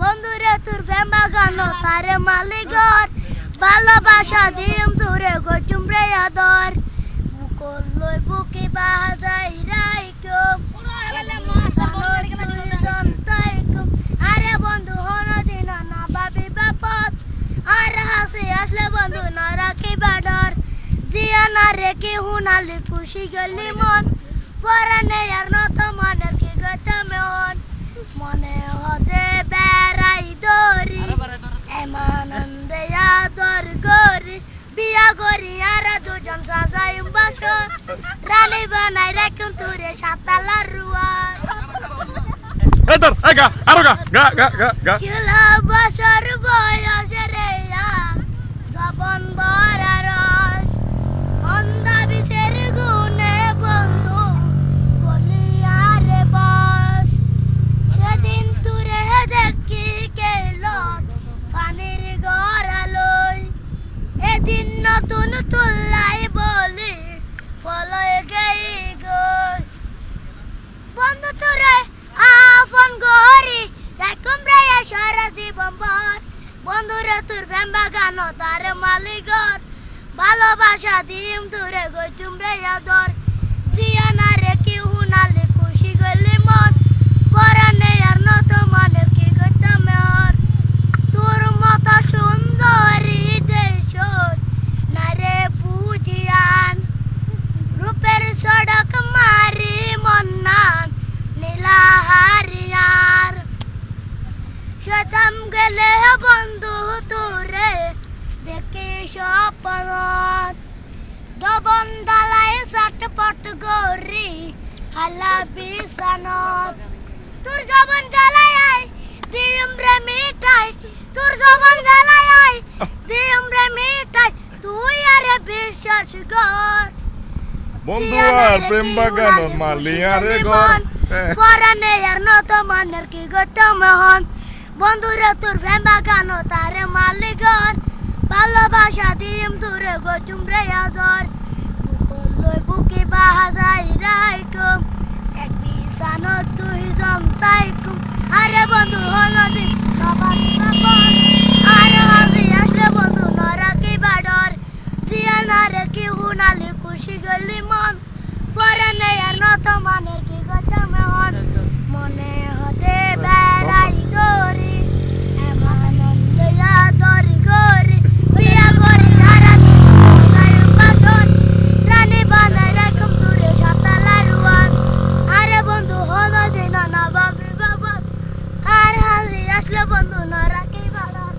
বন্ধুরে তোর প্রেম বাগানো তারে মালিগর ভালোবাসা দিম তোরে গচুম রে আদর বুকল লই বুকি বাজাই রাইকম আরে বন্ধু হন দিন না ভাবি বাপত আর হাসি আসলে বন্ধু না রাখি বাডর জিয়া না রেখে হুনালি খুশি গলি মন পরানে আর নত মনের কি গত মন মনে হতে বেড়াই দরি এমানন্দে আদর করি বিয়া করি আর দুজন সাজাই বাসর রানী বানাই রাখুন তোরে সাতালা রুয়ার এদর আগা আরো গা গা গা গা গা ছিল বছর বয়সে রে গপন বরার হন্দা বিশের গুণে বন্ধু গলিয়ারে বস সেদিন তুরে দেখি কেল পানির গড়ালই এদিন নতুন তুল্লাই বলি ফলয় গেই গই বন্ধু তুরে আফন গরি রাখুম রে সারা জীবন বর বন্ধুরে তোর প্রেম বাগানো তার মালিগর ভালোবাসা দিম তোরে গচুম রে আদর জিয়া না রেখে হুনালি খুশি গলি মন পরানে আর নত মনের কি গইতাম আর তোর মতো সুন্দরী দেশ না রে বুঝিয়ান রূপের সড়ক মারি মন্নান নীলা হারিয়ার শতম গেলে বন্ধু তোরে দেখি স্বপ্নত ডবন দালাই চটপট গরি হালা বিছানত তোর জবন জ্বালাই আই দিম রে মিঠাই তোর জবন জ্বালাই আই দিম রে মিঠাই তুই আরে বিশ্বাস কর বন্ধু আর প্রেম বাগানো মালিয়ারে ঘর পরানে আর নত মনের কি গতম হন বন্ধুরে তোর প্রেম বাগানো তারে মালিগর ভালোবাসা দিম তোরে গচুম রে আদর লই বুকি বাজাই রাইকম এক বিছানো তুই জমতাইকুম আরে বন্ধু হলো দিন সবাই বাপন আরে হাসি আসলে বন্ধু না রাখি বাডর জিয়া না রেখে হুনালি খুশি গলি মন পরানে আর নত মনের কি গতম হন মনে হতে বেড়াই গরি এমানন্দে আদর করি বিয়া করি আর বাদর রানী বানাই রাখুম তোরে সাতালা রুয়ান আরে বন্ধু হলো দিন না ভাবি বাবা আর হাসি আসলে বন্ধু না রাখি বাড়ার